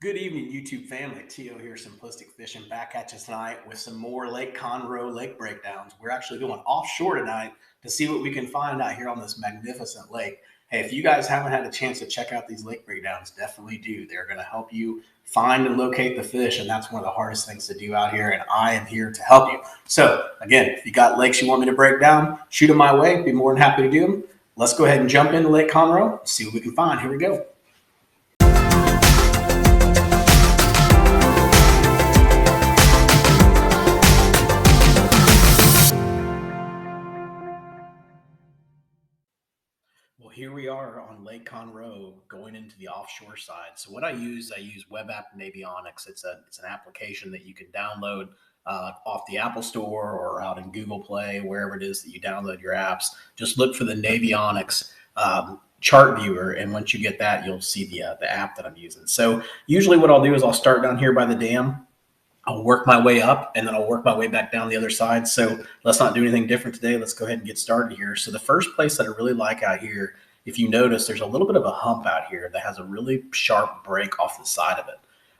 Good evening, YouTube family. Tio here, Simplistic Fishing, back at you tonight with some more Lake Conroe lake breakdowns. We're actually going offshore tonight to see what we can find out here on this magnificent lake. Hey, if you guys haven't had a chance to check out these lake breakdowns, definitely do. They're going to help you find and locate the fish, and that's one of the hardest things to do out here, and I am here to help you. So, again, if you got lakes you want me to break down, shoot them my way. Be more than happy to do them. Let's go ahead and jump into Lake Conroe, see what we can find. Here we go. Well, here we are on Lake Conroe going into the offshore side. So what I use web app Navionics. It's an application that you can download off the Apple Store or out in Google Play, wherever it is that you download your apps. Just look for the Navionics chart viewer, and once you get that, you'll see the app that I'm using. So usually what I'll do is I'll start down here by the dam. I'll work my way up and then I'll work my way back down the other side. So let's not do anything different today. Let's go ahead and get started here. So the first place that I really like out here, if you notice, there's a little bit of a hump out here that has a really sharp break off the side of it.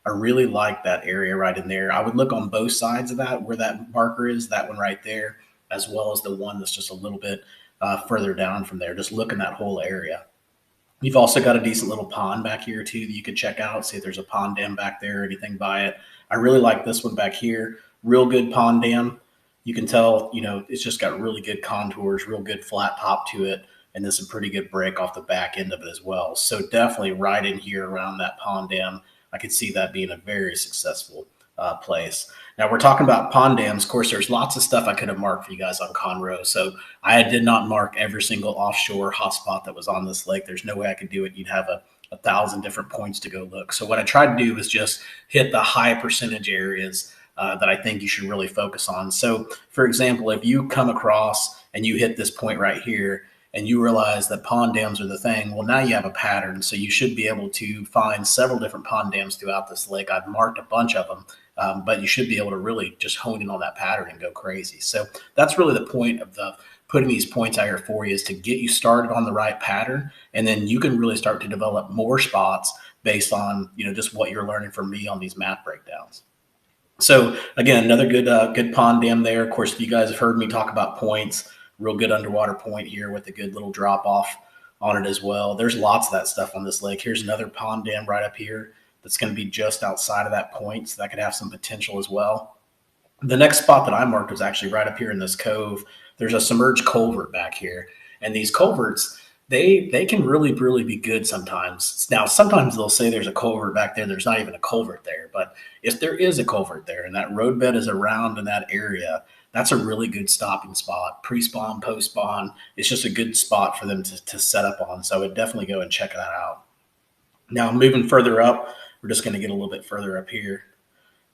I really like that area right in there. I would look on both sides of that, where that marker is, that one right there, as well as the one that's just a little bit further down from there. Just look in that whole area. You've also got a decent little pond back here too that you could check out, see if there's a pond dam back there or anything by it. I really like this one back here. Real good pond dam. You can tell, it's just got really good contours, real good flat top to it, and then some pretty good break off the back end of it as well. So definitely right in here around that pond dam, I could see that being a very successful place. Now we're talking about pond dams. Of course, there's lots of stuff I could have marked for you guys on Conroe. So I did not mark every single offshore hotspot that was on this lake. There's no way I could do it. You'd have a 1,000 different points to go look. So what I tried to do was just hit the high percentage areas that I think you should really focus on. So for example, if you come across and you hit this point right here, and you realize that pond dams are the thing, well, now you have a pattern. So you should be able to find several different pond dams throughout this lake. I've marked a bunch of them, but you should be able to really just hone in on that pattern and go crazy. So that's really the point of putting these points out here for you, is to get you started on the right pattern. And then you can really start to develop more spots based on, just what you're learning from me on these map breakdowns. So again, another good pond dam there. Of course, you guys have heard me talk about points. Real good underwater point here with a good little drop off on it as well. There's lots of that stuff on this lake. Here's another pond dam right up here that's going to be just outside of that point, so that could have some potential as well. The next spot that I marked was actually right up here in this cove. There's a submerged culvert back here, and these culverts, they can really be good sometimes. Now, sometimes they'll say there's a culvert back there. There's not even a culvert there, but if there is a culvert there and that roadbed is around in that area, that's a really good stopping spot. Pre-spawn, post-spawn, it's just a good spot for them to set up on. So I would definitely go and check that out. Now, moving further up, we're just going to get a little bit further up here.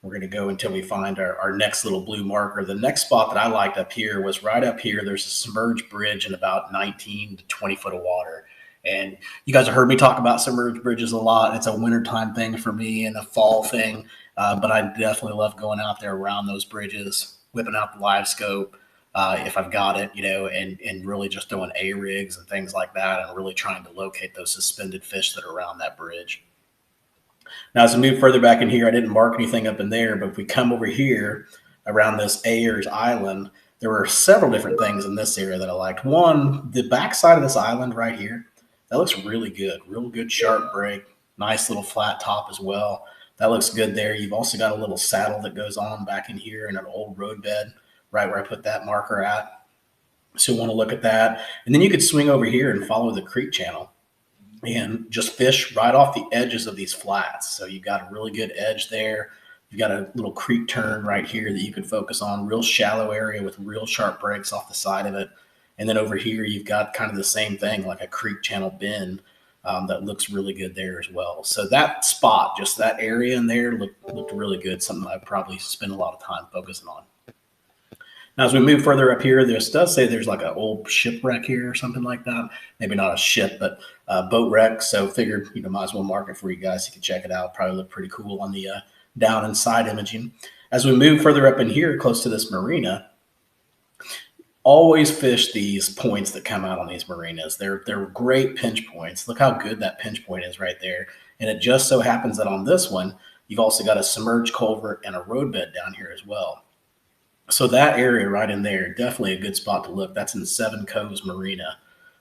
We're going to go until we find our next little blue marker. The next spot that I liked up here was right up here. There's a submerged bridge in about 19 to 20 foot of water. And you guys have heard me talk about submerged bridges a lot. It's a wintertime thing for me and a fall thing. But I definitely love going out there around those bridges, whipping out the live scope if I've got it, and really just doing A-rigs and things like that, and really trying to locate those suspended fish that are around that bridge. Now, as we move further back in here, I didn't mark anything up in there, but if we come over here around this Ayers Island, there were several different things in this area that I liked. One, the backside of this island right here, that looks really good. Real good sharp break, nice little flat top as well. That looks good there. You've also got a little saddle that goes on back in here in an old roadbed, right where I put that marker at. So you want to look at that. And then you could swing over here and follow the creek channel and just fish right off the edges of these flats. So you've got a really good edge there. You've got a little creek turn right here that you can focus on, real shallow area with real sharp breaks off the side of it. And then over here, you've got kind of the same thing, like a creek channel bend that looks really good there as well. So that spot, just that area in there looked really good, something I'd probably spend a lot of time focusing on. Now, as we move further up here, this does say there's like an old shipwreck here or something like that. Maybe not a ship, but a boat wreck. So figured, might as well mark it for you guys. You can check it out. Probably look pretty cool on the down and side imaging. As we move further up in here, close to this marina, always fish these points that come out on these marinas. They're great pinch points. Look how good that pinch point is right there. And it just so happens that on this one, you've also got a submerged culvert and a roadbed down here as well. So that area right in there, definitely a good spot to look. That's in Seven Coves Marina.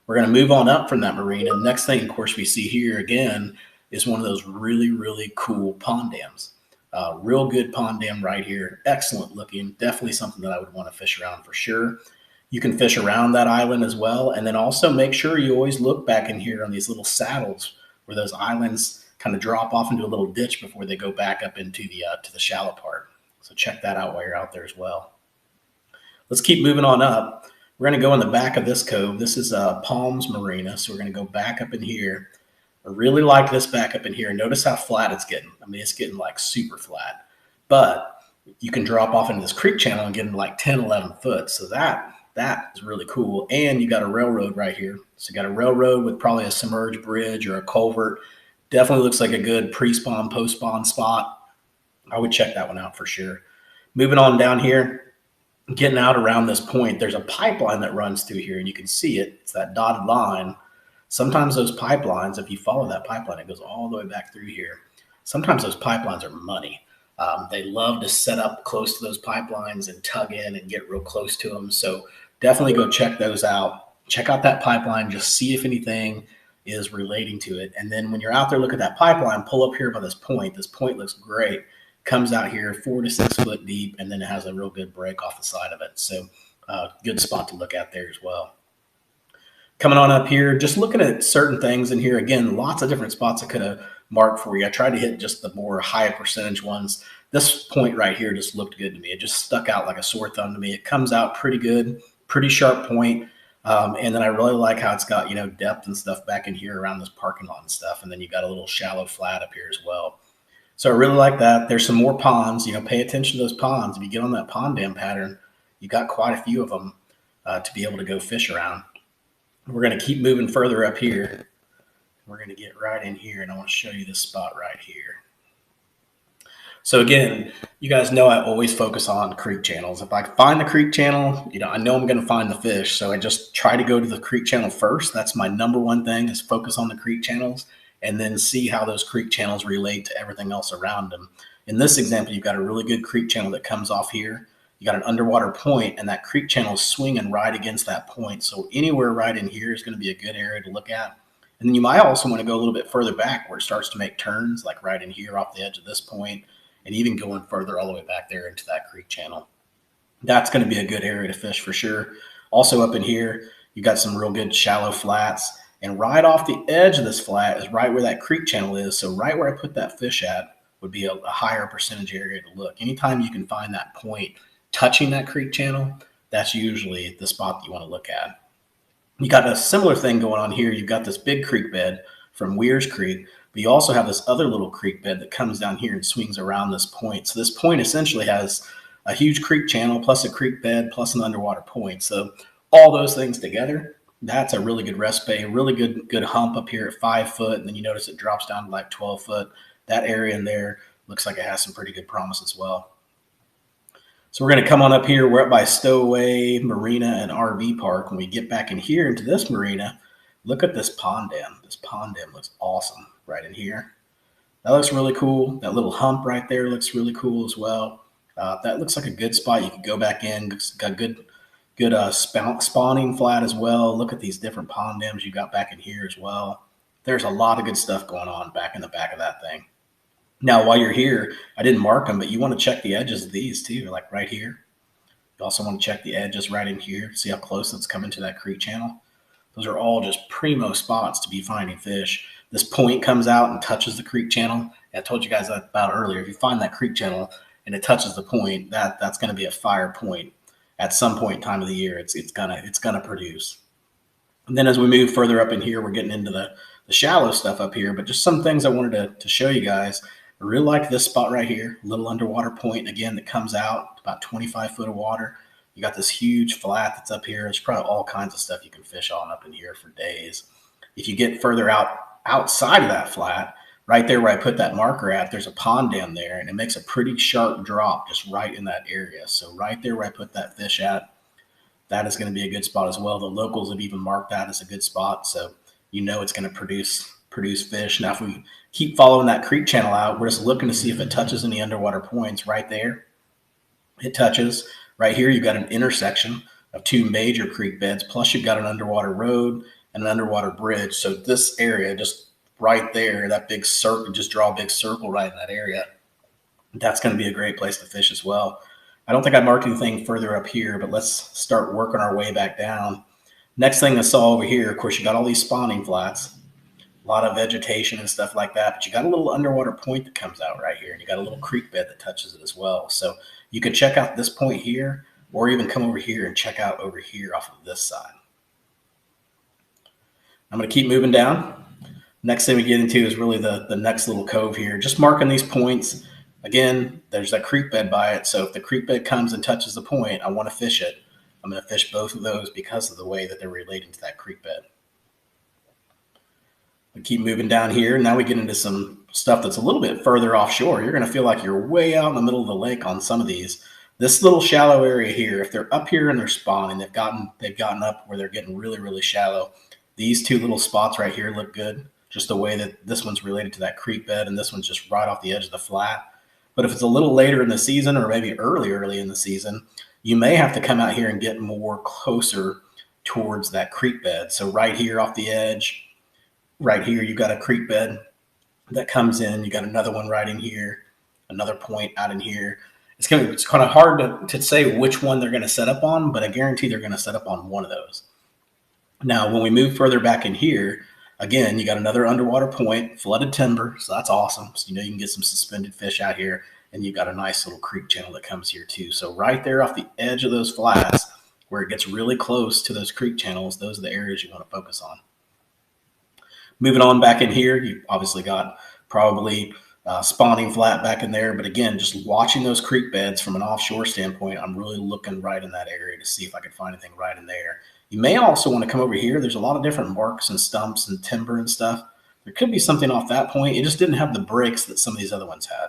We're going to move on up from that marina. Next thing, of course, we see here again is one of those really, really cool pond dams. Real good pond dam right here. Excellent looking. Definitely something that I would want to fish around for sure. You can fish around that island as well. And then also make sure you always look back in here on these little saddles where those islands kind of drop off into a little ditch before they go back up into the to the shallow part. So check that out while you're out there as well. Let's keep moving on up. We're going to go in the back of this cove. This is Palms Marina. So we're going to go back up in here. I really like this back up in here. Notice how flat it's getting. I mean, it's getting like super flat. But you can drop off into this creek channel and get into like 10, 11 foot. So that is really cool. And you got a railroad right here. So you got a railroad with probably a submerged bridge or a culvert. Definitely looks like a good pre-spawn, post-spawn spot. I would check that one out for sure. Moving on down here. Getting out around this point, there's a pipeline that runs through here, and you can see it. It's that dotted line. Sometimes those pipelines, if you follow that pipeline, it goes all the way back through here. Sometimes those pipelines are money. They love to set up close to those pipelines and tug in and get real close to them. So definitely go check those out. Check out that pipeline. Just see if anything is relating to it. And then when you're out there, look at that pipeline, pull up here by this point. This point looks great. Comes out here 4 to 6 foot deep, and then it has a real good break off the side of it. So good spot to look at there as well. Coming on up here, just looking at certain things in here. Again, lots of different spots I could have marked for you. I tried to hit just the more high percentage ones. This point right here just looked good to me. It just stuck out like a sore thumb to me. It comes out pretty good, pretty sharp point. And then I really like how it's got, depth and stuff back in here around this parking lot and stuff. And then you got a little shallow flat up here as well. So I really like that. There's some more ponds. Pay attention to those ponds. If you get on that pond dam pattern, you got quite a few of them to be able to go fish around. We're going to keep moving further up here. We're going to get right in here, and I want to show you this spot right here. So again, you guys know I always focus on creek channels. If I find the creek channel, I know I'm going to find the fish. So I just try to go to the creek channel first. That's my number one thing, is focus on the creek channels, and then see how those creek channels relate to everything else around them. In this example, you've got a really good creek channel that comes off here. You got an underwater point, and that creek channel is swinging right against that point. So anywhere right in here is going to be a good area to look at. And then you might also want to go a little bit further back where it starts to make turns, like right in here off the edge of this point, and even going further all the way back there into that creek channel. That's going to be a good area to fish for sure. Also up in here, you got some real good shallow flats. And right off the edge of this flat is right where that creek channel is. So right where I put that fish at would be a higher percentage area to look. Anytime you can find that point touching that creek channel, that's usually the spot that you want to look at. You got a similar thing going on here. You've got this big creek bed from Weir's Creek, but you also have this other little creek bed that comes down here and swings around this point. So this point essentially has a huge creek channel plus a creek bed plus an underwater point. So all those things together, that's a really good rest bay, really good hump up here at 5 foot. And then you notice it drops down to like 12 foot. That area in there looks like it has some pretty good promise as well. So we're going to come on up here. We're up by Stowaway Marina and RV Park. When we get back in here into this marina, look at this pond dam. This pond dam looks awesome right in here. That looks really cool. That little hump right there looks really cool as well. That looks like a good spot. You can go back in. It's got good spawning flat as well. Look at these different pond dams you got back in here as well. There's a lot of good stuff going on back in the back of that thing. Now, while you're here, I didn't mark them, but you want to check the edges of these too, like right here. You also want to check the edges right in here. See how close it's coming to that creek channel? Those are all just primo spots to be finding fish. This point comes out and touches the creek channel. I told you guys about earlier. If you find that creek channel and it touches the point, that's going to be a fire point. At some point in time of the year, it's gonna produce. And then as we move further up in here, we're getting into the shallow stuff up here. But just some things I wanted to show you guys. I really like this spot right here, little underwater point again that comes out about 25 foot of water. You got this huge flat that's up here. There's probably all kinds of stuff you can fish on up in here for days. If you get further outside of that flat, right there where I put that marker at, there's a pond down there, and it makes a pretty sharp drop just right in that area. So right there where I put that fish at, that is going to be a good spot as well. The locals have even marked that as a good spot, so it's going to produce produce fish. Now, if we keep following that creek channel out, we're just looking to see if it touches any underwater points. Right there, it touches. Right here, you've got an intersection of two major creek beds, plus you've got an underwater road and an underwater bridge. So this area, just right there, that big circle, just draw a big circle right in that area. That's going to be a great place to fish as well. I don't think I marked anything further up here, but let's start working our way back down. Next thing I saw over here, of course, you got all these spawning flats, a lot of vegetation and stuff like that, but you got a little underwater point that comes out right here, and you got a little creek bed that touches it as well. So you could check out this point here, or even come over here and check out over here off of this side. I'm going to keep moving down. Next thing we get into is really the next little cove here. Just marking these points. Again, there's that creek bed by it. So if the creek bed comes and touches the point, I want to fish it. I'm going to fish both of those because of the way that they're relating to that creek bed. We keep moving down here. Now we get into some stuff that's a little bit further offshore. You're going to feel like you're way out in the middle of the lake on some of these. This little shallow area here, if they're up here and they're spawning, they've gotten up where they're getting really, really shallow. These two little spots right here look good, just the way that this one's related to that creek bed and this one's just right off the edge of the flat. But if it's a little later in the season or maybe early in the season, you may have to come out here and get more closer towards that creek bed. So right here off the edge, right here, you've got a creek bed that comes in. You got another one right in here, another point out in here. It's kind of hard to say which one they're going to set up on, but I guarantee they're going to set up on one of those. Now, when we move further back in here, again, you got another underwater point, flooded timber, so that's awesome. So you know you can get some suspended fish out here, and you've got a nice little creek channel that comes here too. So right there off the edge of those flats, where it gets really close to those creek channels, those are the areas you want to focus on. Moving on back in here, you obviously got probably spawning flat back in there. But again, just watching those creek beds from an offshore standpoint, I'm really looking right in that area to see if I can find anything right in there. You may also want to come over here. There's a lot of different marks and stumps and timber and stuff. There could be something off that point. It just didn't have the breaks that some of these other ones had.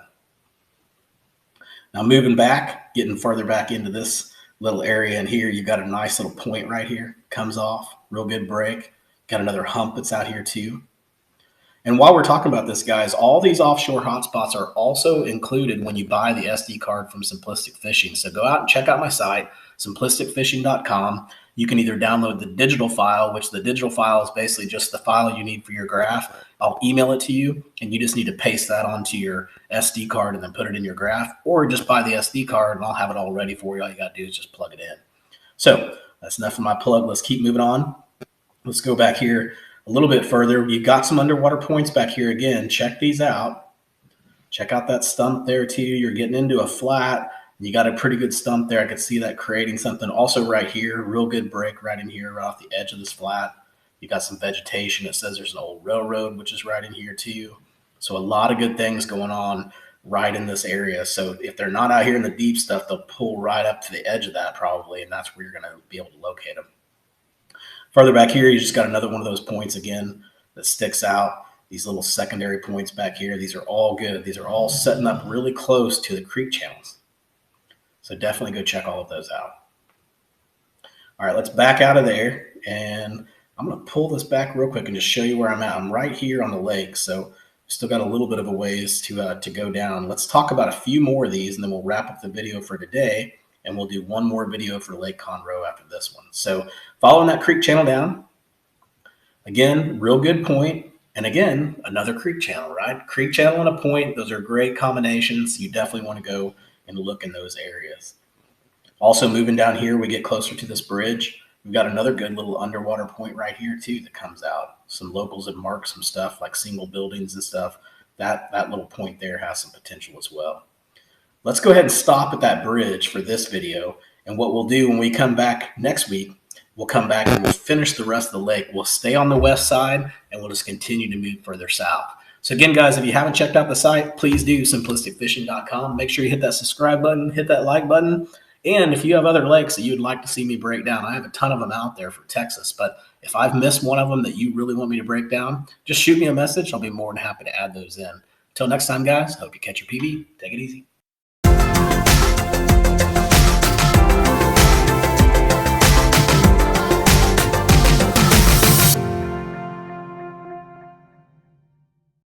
Now moving back, getting further back into this little area in here, you've got a nice little point right here. Comes off, real good break. Got another hump that's out here too. And while we're talking about this, guys, all these offshore hotspots are also included when you buy the SD card from Simplistic Fishing. So go out and check out my site, simplisticfishing.com. You can either download the digital file, which the digital file is basically just the file you need for your graph. I'll email it to you, and you just need to paste that onto your SD card and then put it in your graph, or just buy the SD card and I'll have it all ready for you. All you got to do is just plug it in. So that's enough of my plug. Let's keep moving on. Let's go back here a little bit further. You've got some underwater points back here again. Check these out. Check out that stump there too. You're getting into a flat. You got a pretty good stump there. I could see that creating something. Also right here, real good break right in here, right off the edge of this flat. You got some vegetation. It says there's an old railroad, which is right in here too. So a lot of good things going on right in this area. So if they're not out here in the deep stuff, they'll pull right up to the edge of that probably, and that's where you're going to be able to locate them. Further back here, you just got another one of those points again that sticks out. These little secondary points back here, these are all good. These are all setting up really close to the creek channels. So definitely go check all of those out. All right, let's back out of there. And I'm going to pull this back real quick and just show you where I'm at. I'm right here on the lake. So still got a little bit of a ways to go down. Let's talk about a few more of these, and then we'll wrap up the video for today. And we'll do one more video for Lake Conroe after this one. So following that creek channel down, again, real good point. And again, another creek channel, right? Creek channel and a point, those are great combinations. You definitely want to go and look in those areas. Also moving down here, we get closer to this bridge. We've got another good little underwater point right here too that comes out. Some locals have marked some stuff like single buildings and stuff. That little point there has some potential as well. Let's go ahead and stop at that bridge for this video. And what we'll do when we come back next week, we'll come back and we'll finish the rest of the lake. We'll stay on the west side and we'll just continue to move further south. So again, guys, if you haven't checked out the site, please do, simplisticfishing.com. Make sure you hit that subscribe button, hit that like button. And if you have other lakes that you would like to see me break down, I have a ton of them out there for Texas. But if I've missed one of them that you really want me to break down, just shoot me a message. I'll be more than happy to add those in. Until next time, guys, hope you catch your PB. Take it easy.